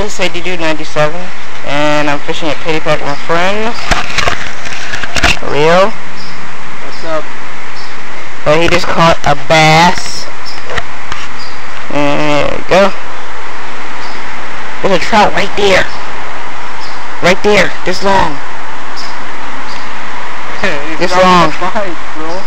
guys, ADDude97, and I'm fishing at pennypack with my friend Leo. What's up? So he just caught a bass, and there we go. There's a trout right there, this long. This long. Nice, bro.